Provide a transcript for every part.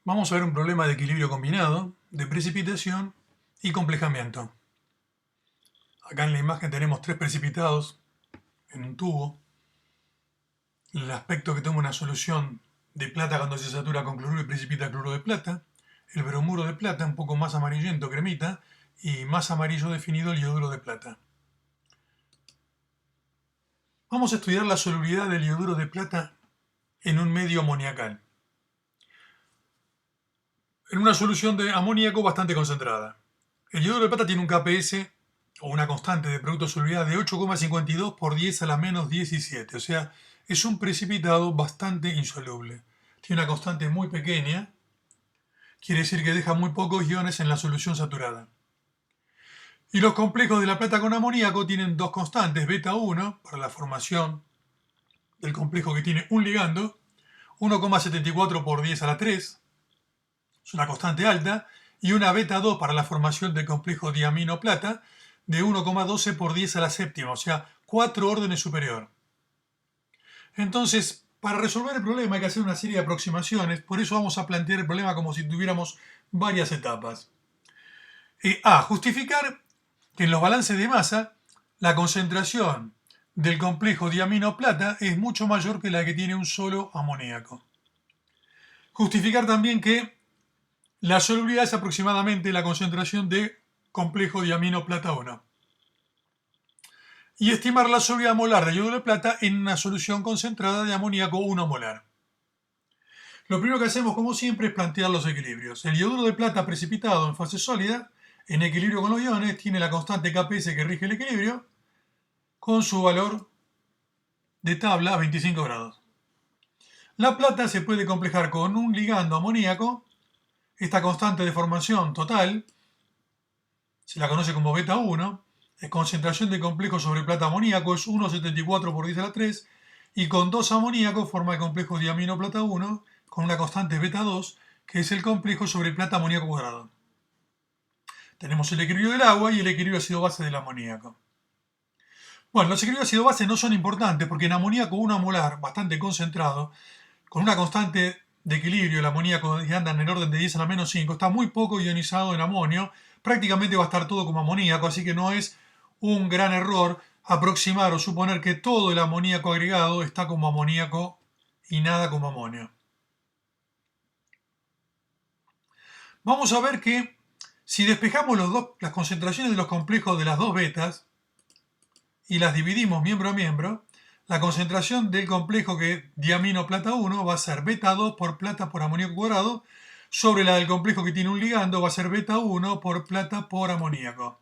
Vamos a ver un problema de equilibrio combinado, de precipitación y complejamiento. Acá en la imagen tenemos tres precipitados en un tubo. El aspecto que toma una solución de plata cuando se satura con cloruro y precipita cloruro de plata. El bromuro de plata un poco más amarillento, cremita, y más amarillo definido el yoduro de plata. Vamos a estudiar la solubilidad del yoduro de plata en un medio amoniacal. En una solución de amoníaco bastante concentrada. El yoduro de plata tiene un KPS o una constante de producto de solubilidad de 8,52 por 10 a la menos 17, o sea, es un precipitado bastante insoluble. Tiene una constante muy pequeña, quiere decir que deja muy pocos iones en la solución saturada. Y los complejos de la plata con amoníaco tienen dos constantes, beta 1 para la formación del complejo que tiene un ligando, 1,74 por 10 a la 3, es una constante alta, y una beta 2 para la formación del complejo diamino-plata de 1,12 por 10 a la séptima, o sea, 4 órdenes superior. Entonces, para resolver el problema hay que hacer una serie de aproximaciones, por eso vamos a plantear el problema como si tuviéramos varias etapas. Justificar que en los balances de masa la concentración del complejo diamino-plata es mucho mayor que la que tiene un solo amoníaco. Justificar también que la solubilidad es aproximadamente la concentración de complejo diamino-plata 1. Y estimar la solubilidad molar de yoduro de plata en una solución concentrada de amoníaco 1 molar. Lo primero que hacemos, como siempre, es plantear los equilibrios. El yoduro de plata precipitado en fase sólida, en equilibrio con los iones, tiene la constante KPS que rige el equilibrio, con su valor de tabla a 25 grados. La plata se puede complejar con un ligando amoníaco. Esta constante de formación total se la conoce como beta 1. La concentración de complejo sobre plata amoníaco es 1,74 por 10 a la 3. Y con dos amoníacos forma el complejo diamino plata 1 con una constante beta 2, que es el complejo sobre plata amoníaco cuadrado. Tenemos el equilibrio del agua y el equilibrio ácido-base del amoníaco. Bueno, los equilibrios ácido-base no son importantes porque en amoníaco 1 molar, bastante concentrado, con una constante de equilibrio, el amoníaco anda en el orden de 10 a la menos 5, está muy poco ionizado en amonio, prácticamente va a estar todo como amoníaco, así que no es un gran error aproximar o suponer que todo el amoníaco agregado está como amoníaco y nada como amonio. Vamos a ver que si despejamos las concentraciones de los complejos de las dos betas y las dividimos miembro a miembro, la concentración del complejo que diamino plata 1 va a ser beta 2 por plata por amoníaco cuadrado, sobre la del complejo que tiene un ligando va a ser beta 1 por plata por amoníaco.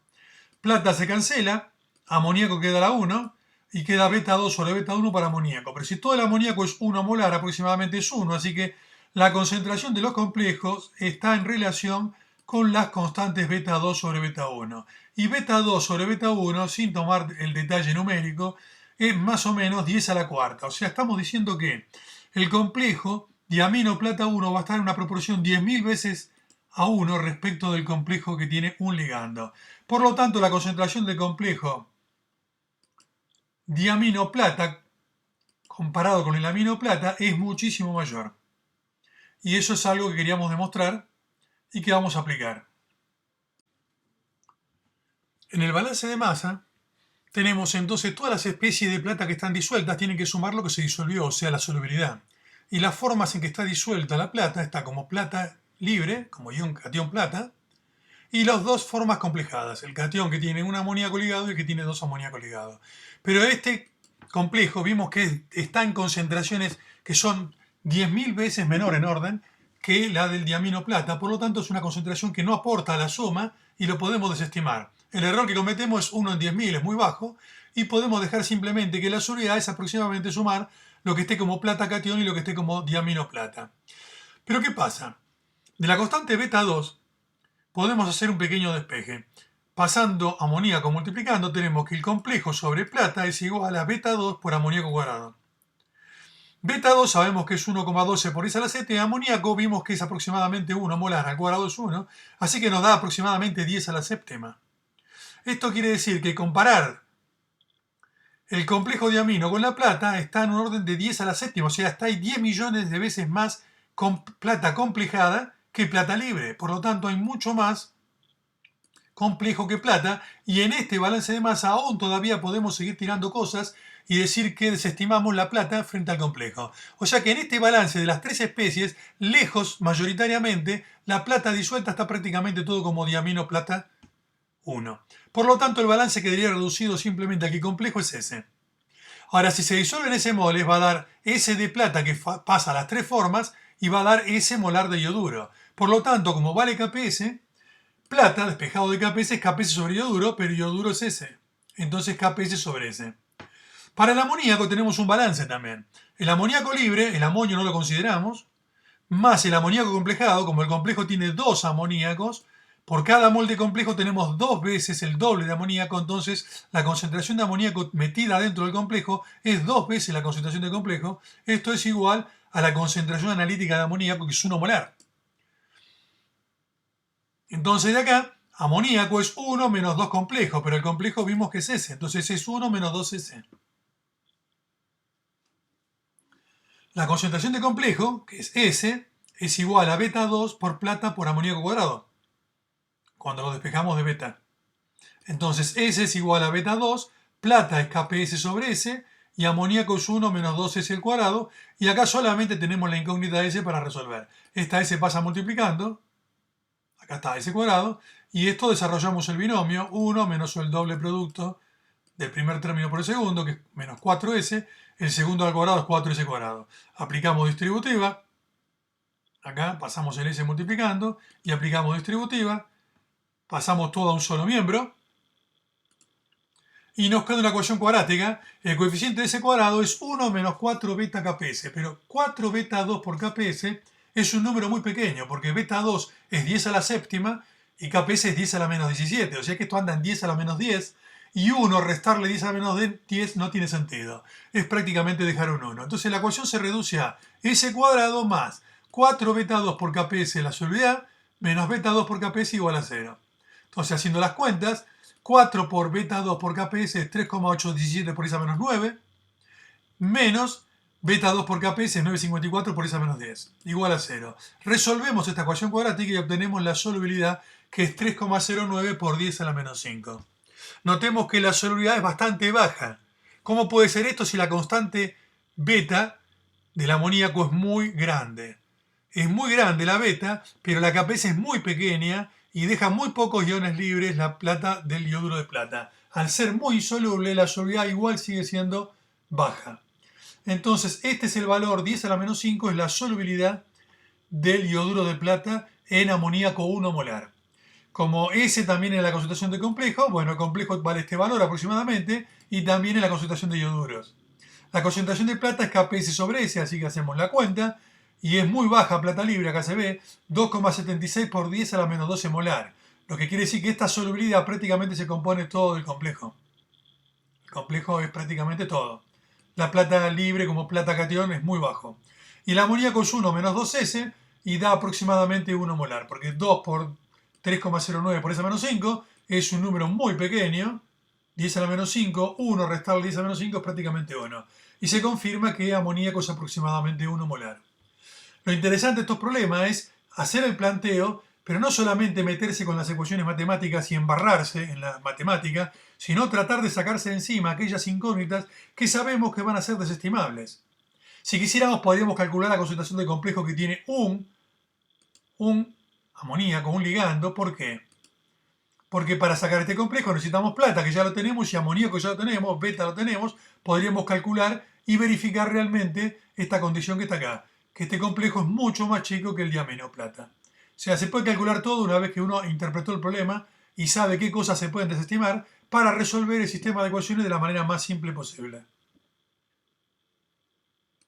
Plata se cancela, amoníaco queda la 1 y queda beta 2 sobre beta 1 para amoníaco. Pero si todo el amoníaco es 1 molar, aproximadamente es 1, así que la concentración de los complejos está en relación con las constantes beta 2 sobre beta 1. Y beta 2 sobre beta 1, sin tomar el detalle numérico, es más o menos 10 a la cuarta. O sea, estamos diciendo que el complejo diamino plata 1 va a estar en una proporción 10.000 veces a 1 respecto del complejo que tiene un ligando. Por lo tanto, la concentración del complejo diamino plata comparado con el amino plata es muchísimo mayor. Y eso es algo que queríamos demostrar y que vamos a aplicar. En el balance de masa tenemos entonces todas las especies de plata que están disueltas, tienen que sumar lo que se disolvió, o sea, la solubilidad. Y las formas en que está disuelta la plata está como plata libre, como ion catión plata, y las dos formas complejadas, el catión que tiene un amoníaco ligado y el que tiene dos amoníacos ligados. Pero este complejo vimos que está en concentraciones que son 10.000 veces menor en orden que la del diamino plata, por lo tanto es una concentración que no aporta a la suma y lo podemos desestimar. El error que cometemos es 1 en 10.000, es muy bajo, y podemos dejar simplemente que la solubilidad es aproximadamente sumar lo que esté como plata catión y lo que esté como diamino plata. Pero ¿qué pasa? De la constante beta 2 podemos hacer un pequeño despeje. Pasando amoníaco multiplicando, tenemos que el complejo sobre plata es igual a beta 2 por amoníaco cuadrado. Beta 2 sabemos que es 1,12 por 10 a la 7, amoníaco vimos que es aproximadamente 1 molar, al cuadrado es 1, así que nos da aproximadamente 10 a la séptima. Esto quiere decir que comparar el complejo diamino con la plata está en un orden de 10 a la séptima, o sea, está ahí 10 millones de veces más plata complejada que plata libre. Por lo tanto, hay mucho más complejo que plata, y en este balance de masa aún todavía podemos seguir tirando cosas y decir que desestimamos la plata frente al complejo. O sea que en este balance de las tres especies, lejos mayoritariamente, la plata disuelta está prácticamente todo como diamino plata 1. Por lo tanto, el balance quedaría reducido simplemente a que complejo es ese. Ahora, si se disuelve en ese mole, va a dar S de plata que pasa a las tres formas y va a dar S molar de yoduro. Por lo tanto, como vale KPS, plata despejado de KPS es KPS sobre yoduro, pero yoduro es S. Entonces KPS sobre S. Para el amoníaco tenemos un balance también. El amoníaco libre, el amonio no lo consideramos, más el amoníaco complejado, como el complejo tiene dos amoníacos, por cada mol de complejo tenemos dos veces el doble de amoníaco, entonces la concentración de amoníaco metida dentro del complejo es dos veces la concentración del complejo. Esto es igual a la concentración analítica de amoníaco, que es 1 molar. Entonces de acá, amoníaco es 1 menos 2 complejo, pero el complejo vimos que es S, entonces es 1 menos 2S. La concentración de complejo, que es S, es igual a beta 2 por plata por amoníaco cuadrado, cuando lo despejamos de beta. Entonces S es igual a beta 2, plata es KPS sobre S, y amoníaco es 1 menos 2S al cuadrado, y acá solamente tenemos la incógnita S para resolver. Esta S pasa multiplicando, acá está S cuadrado, y esto desarrollamos el binomio 1 menos el doble producto del primer término por el segundo, que es menos 4S, el segundo al cuadrado es 4S cuadrado. Aplicamos distributiva, acá pasamos el S multiplicando, y aplicamos distributiva, pasamos todo a un solo miembro, y nos queda una ecuación cuadrática. El coeficiente de S cuadrado es 1 menos 4 beta KPS, pero 4 beta 2 por KPS es un número muy pequeño, porque beta 2 es 10 a la séptima y KPS es 10 a la menos 17, o sea que esto anda en 10 a la menos 10, y 1 restarle 10 a la menos 10 no tiene sentido, es prácticamente dejar un 1. Entonces la ecuación se reduce a S cuadrado más 4 beta 2 por KPS la solubilidad, menos beta 2 por KPS igual a 0. Entonces, haciendo las cuentas, 4 por beta 2 por KPS es 3,817 por isa menos 9, menos beta 2 por KPS es 9,54 por isa menos 10, igual a 0. Resolvemos esta ecuación cuadrática y obtenemos la solubilidad, que es 3,09 por 10 a la menos 5. Notemos que la solubilidad es bastante baja. ¿Cómo puede ser esto si la constante beta del amoníaco es muy grande? Es muy grande la beta, pero la KPS es muy pequeña y deja muy pocos iones libres la plata del yoduro de plata. Al ser muy insoluble, la solubilidad igual sigue siendo baja. Entonces, este es el valor 10 a la menos 5, es la solubilidad del yoduro de plata en amoníaco 1 molar. Como S también en la concentración de complejo, bueno, el complejo vale este valor aproximadamente, y también en la concentración de yoduros. La concentración de plata es KPS sobre S, así que hacemos la cuenta, y es muy baja plata libre, acá se ve, 2,76 por 10 a la menos 12 molar, lo que quiere decir que esta solubilidad prácticamente se compone todo del complejo. El complejo es prácticamente todo. La plata libre como plata catión es muy bajo. Y el amoníaco es 1 menos 2S y da aproximadamente 1 molar, porque 2 por 3,09 por esa menos 5 es un número muy pequeño, 10 a la menos 5, 1 restarle 10 a la menos 5 es prácticamente 1. Y se confirma que amoníaco es aproximadamente 1 molar. Lo interesante de estos problemas es hacer el planteo, pero no solamente meterse con las ecuaciones matemáticas y embarrarse en la matemática, sino tratar de sacarse de encima aquellas incógnitas que sabemos que van a ser desestimables. Si quisiéramos, podríamos calcular la concentración de complejo que tiene un amoníaco, un ligando. ¿Por qué? Porque para sacar este complejo necesitamos plata, que ya lo tenemos, y amoníaco, que ya lo tenemos, beta lo tenemos. Podríamos calcular y verificar realmente esta condición que está acá, que este complejo es mucho más chico que el diamino plata. O sea, se puede calcular todo una vez que uno interpretó el problema y sabe qué cosas se pueden desestimar para resolver el sistema de ecuaciones de la manera más simple posible.